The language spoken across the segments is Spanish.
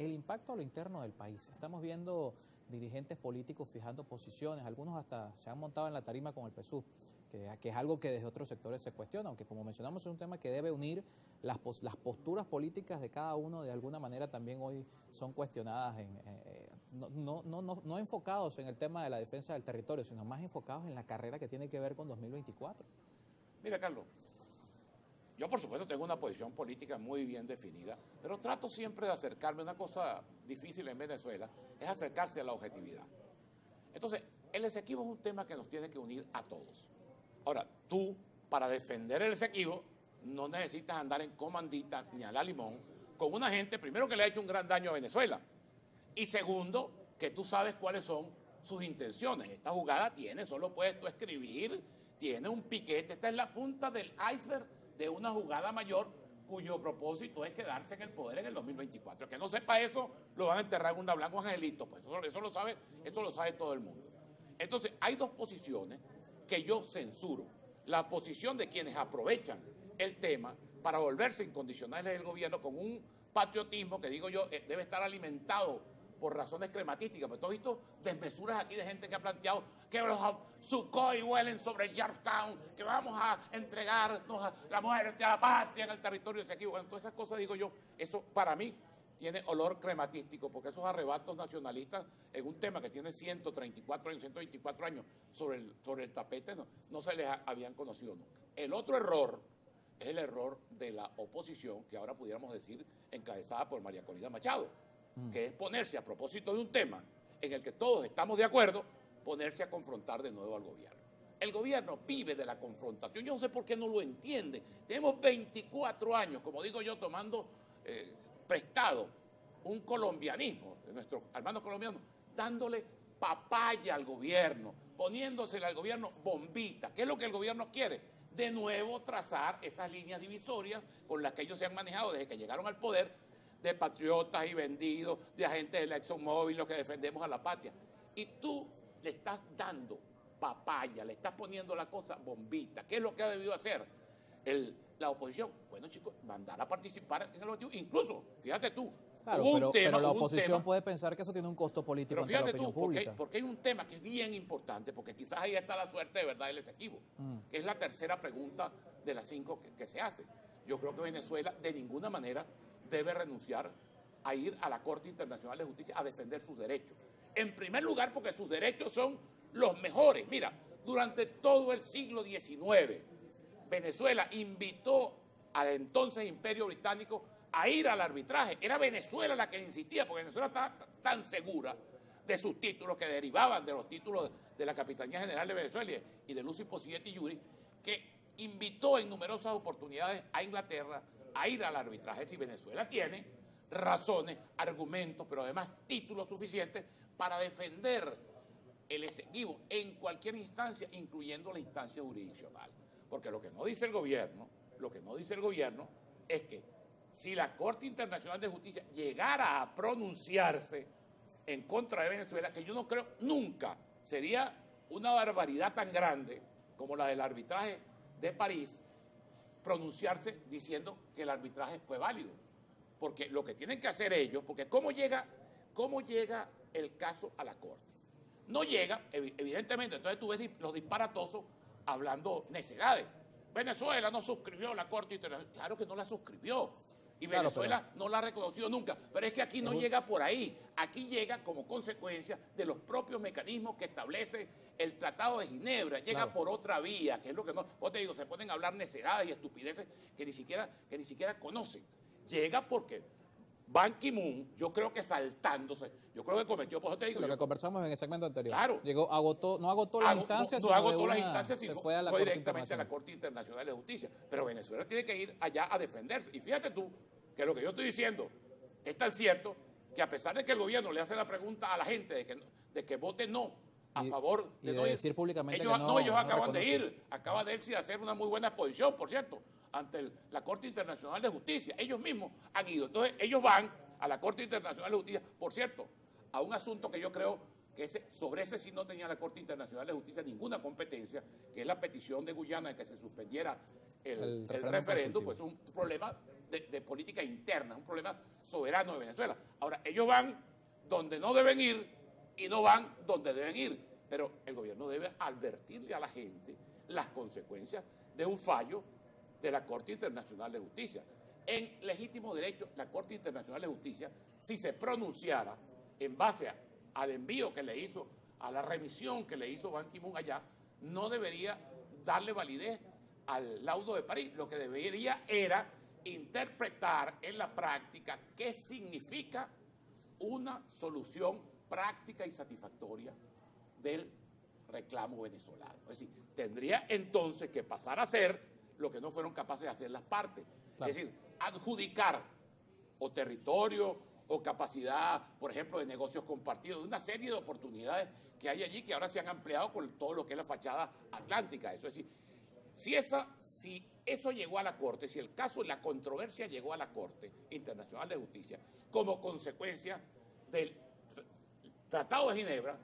el impacto a lo interno del país. Estamos viendo dirigentes políticos fijando posiciones, algunos hasta se han montado en la tarima con el PSUV, que es algo que desde otros sectores se cuestiona, aunque como mencionamos es un tema que debe unir las posturas políticas de cada uno, de alguna manera también hoy son cuestionadas, no enfocados en el tema de la defensa del territorio, sino más enfocados en la carrera que tiene que ver con 2024. Mira, Carlos, yo por supuesto tengo una posición política muy bien definida, pero trato siempre de acercarme. Una cosa difícil en Venezuela es acercarse a la objetividad. Entonces, el Esequibo es un tema que nos tiene que unir a todos. Ahora, tú, para defender el Esequibo, no necesitas andar en comandita ni a la limón con una gente, primero, que le ha hecho un gran daño a Venezuela, y segundo, que tú sabes cuáles son sus intenciones. Esta jugada solo puedes tú escribir, tiene un piquete. Esta es la punta del iceberg de una jugada mayor cuyo propósito es quedarse en el poder en el 2024. El que no sepa eso, lo van a enterrar en una blanco angelito. Pues eso lo sabe todo el mundo. Entonces, hay dos posiciones que yo censuro. La posición de quienes aprovechan el tema para volverse incondicionales del gobierno con un patriotismo que, digo yo, debe estar alimentado por razones crematísticas. Pues tú has visto desmesuras aquí de gente que ha planteado que los Sukhoi vuelen sobre Yorktown, que vamos a entregarnos a la muerte a la patria en el territorio de Esequibo. Bueno, todas esas cosas, digo yo, eso para mí tiene olor crematístico, porque esos arrebatos nacionalistas en un tema que tiene 134 años, 124 años sobre el tapete, no se les habían conocido nunca. El otro error es el error de la oposición, que ahora pudiéramos decir encabezada por María Corina Machado, que es ponerse, a propósito de un tema en el que todos estamos de acuerdo, ponerse a confrontar de nuevo al gobierno. El gobierno vive de la confrontación. Yo no sé por qué no lo entiende. Tenemos 24 años, como digo yo, tomando prestado un colombianismo de nuestros hermanos colombianos, dándole papaya al gobierno, poniéndosele al gobierno bombita. ¿Qué es lo que el gobierno quiere? De nuevo trazar esas líneas divisorias con las que ellos se han manejado desde que llegaron al poder, de patriotas y vendidos, de agentes de la ExxonMobil, los que defendemos a la patria. Y tú le estás dando papaya, le estás poniendo la cosa bombita. ¿Qué es lo que ha debido hacer la oposición? Bueno, chicos, mandar a participar en el objetivo. Incluso, fíjate tú, Claro, pero la oposición puede pensar que eso tiene un costo político ante la opinión pública. Porque hay un tema que es bien importante, porque quizás ahí está la suerte de verdad del Esequibo, que es la tercera pregunta de las 5 que se hace. Yo creo que Venezuela de ninguna manera debe renunciar a ir a la Corte Internacional de Justicia a defender sus derechos. En primer lugar, porque sus derechos son los mejores. Mira, durante todo el siglo XIX, Venezuela invitó al entonces Imperio Británico a ir al arbitraje. Era Venezuela la que insistía, porque Venezuela estaba tan segura de sus títulos, que derivaban de los títulos de la Capitanía General de Venezuela y de Lucy Posidetti Yuri, que invitó en numerosas oportunidades a Inglaterra a ir al arbitraje. Si Venezuela tiene razones, argumentos, pero además títulos suficientes para defender el Esequibo en cualquier instancia, incluyendo la instancia jurisdiccional. Porque lo que no dice el gobierno es que si la Corte Internacional de Justicia llegara a pronunciarse en contra de Venezuela, que yo no creo nunca, sería una barbaridad tan grande como la del arbitraje de París, pronunciarse diciendo que el arbitraje fue válido. Porque lo que tienen que hacer ellos, porque ¿cómo llega el caso a la Corte? No llega, evidentemente, entonces tú ves los disparatosos hablando necedades. Venezuela no suscribió la Corte Internacional. Claro que no la suscribió. Y claro, Venezuela no la ha reconocido nunca. Pero es que aquí no llega por ahí. Aquí llega como consecuencia de los propios mecanismos que establece el Tratado de Ginebra. Llega por otra vía, que es lo que no... Vos te digo, se ponen a hablar necedades y estupideces que ni siquiera conocen. Llega porque Ban Ki-moon, yo creo que saltándose, yo creo que cometió, por eso te digo... Lo que conversamos en el segmento anterior. Claro. No agotó las instancias, no agotó las instancias, sino fue directamente a la Corte Internacional de Justicia. Pero Venezuela tiene que ir allá a defenderse. Y fíjate tú, que lo que yo estoy diciendo es tan cierto que a pesar de que el gobierno le hace la pregunta a la gente de que vote no a favor de no ir, decir públicamente ellos acaban de ir y hacer una muy buena exposición, por cierto, ante la Corte Internacional de Justicia. Ellos mismos han ido. Entonces, ellos van a la Corte Internacional de Justicia, por cierto, a un asunto que yo creo que sobre ese sí no tenía la Corte Internacional de Justicia ninguna competencia, que es la petición de Guyana de que se suspendiera el referéndum, pues un problema de política interna, es un problema soberano de Venezuela. Ahora, ellos van donde no deben ir y no van donde deben ir, pero el gobierno debe advertirle a la gente las consecuencias de un fallo de la Corte Internacional de Justicia. En legítimo derecho, la Corte Internacional de Justicia, si se pronunciara en base al envío que le hizo, a la remisión que le hizo Ban Ki-moon allá, no debería darle validez al laudo de París. Lo que debería era interpretar en la práctica qué significa una solución práctica y satisfactoria del reclamo venezolano. Es decir, tendría entonces que pasar a ser lo que no fueron capaces de hacer las partes. Claro. Es decir, adjudicar o territorio o capacidad, por ejemplo, de negocios compartidos, de una serie de oportunidades que hay allí que ahora se han ampliado con todo lo que es la fachada atlántica. Eso es decir, si eso llegó a la Corte, si el caso, la controversia llegó a la Corte Internacional de Justicia como consecuencia del Tratado de Ginebra,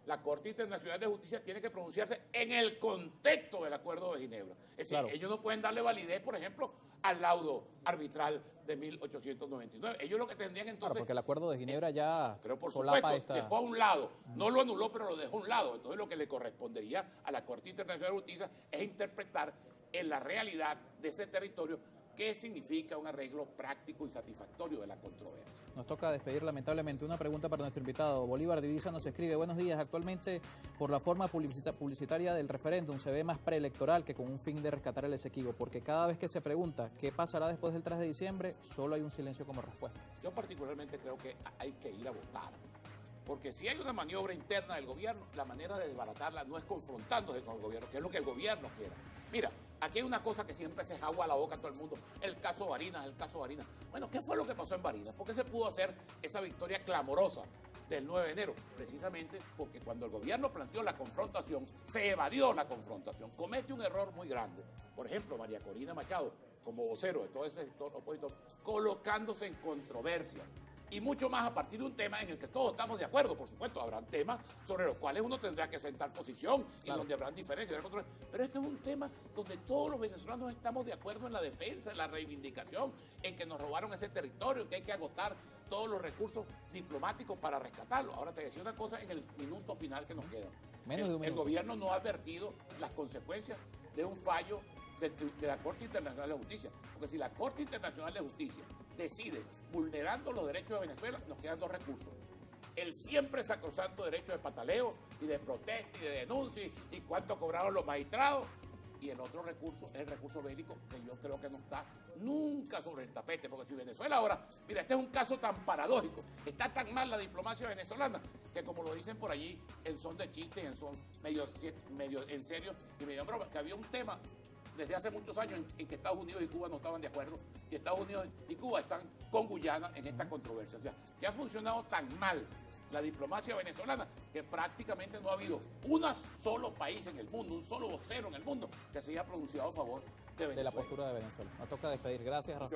la Corte Internacional de Justicia tiene que pronunciarse en el contexto del Acuerdo deGinebra. Es decir, claro, ellos no pueden darle validez, por ejemplo, al laudo arbitral de 1899. Ellos lo que tendrían entonces... Claro, porque el Acuerdo de Ginebra ya pero por supuesto, dejó a un lado, no lo anuló, pero lo dejó a un lado. Entonces lo que le correspondería a la Corte Internacional de Justicia es interpretar en la realidad de ese territorio qué significa un arreglo práctico y satisfactorio de la controversia. Nos toca despedir lamentablemente. Una pregunta para nuestro invitado. Bolívar Divisa nos escribe: buenos días, actualmente por la forma publicitaria del referéndum se ve más preelectoral que con un fin de rescatar el Esequibo, porque cada vez que se pregunta qué pasará después del 3 de diciembre, solo hay un silencio como respuesta. Yo particularmente creo que hay que ir a votar, porque si hay una maniobra interna del gobierno, la manera de desbaratarla no es confrontándose con el gobierno, que es lo que el gobierno quiera. Mira, aquí hay una cosa que siempre se agua a la boca a todo el mundo, el caso Barinas, el caso Barinas. Bueno, ¿qué fue lo que pasó en Barinas? ¿Por qué se pudo hacer esa victoria clamorosa del 9 de enero? Precisamente porque cuando el gobierno planteó la confrontación, se evadió la confrontación, comete un error muy grande. Por ejemplo, María Corina Machado, como vocero de todo ese sector opositor, colocándose en controversia. Y mucho más a partir de un tema en el que todos estamos de acuerdo. Por supuesto, habrán temas sobre los cuales uno tendrá que sentar posición y claro, donde habrán diferencias. Pero este es un tema donde todos los venezolanos estamos de acuerdo en la defensa, en la reivindicación, en que nos robaron ese territorio, que hay que agotar todos los recursos diplomáticos para rescatarlo. Ahora te decía una cosa en el minuto final que nos queda. El gobierno no ha advertido las consecuencias de un fallo de la Corte Internacional de Justicia. Porque si la Corte Internacional de Justicia decide vulnerando los derechos de Venezuela, nos quedan dos recursos. El siempre sacrosanto derecho de pataleo y de protesta y de denuncia y cuánto cobraron los magistrados. Y el otro recurso es el recurso bélico, que yo creo que no está nunca sobre el tapete, porque si Venezuela ahora, mira, este es un caso tan paradójico, está tan mal la diplomacia venezolana, que como lo dicen por allí, en son de chistes, en son medio en serio y medio en broma, que había un tema desde hace muchos años en que Estados Unidos y Cuba no estaban de acuerdo, y Estados Unidos y Cuba están con Guyana en esta controversia. O sea, que ha funcionado tan mal la diplomacia venezolana que prácticamente no ha habido un solo país en el mundo, un solo vocero en el mundo que se haya pronunciado a favor de Venezuela. De la postura de Venezuela. Nos toca despedir. Gracias, Rafael.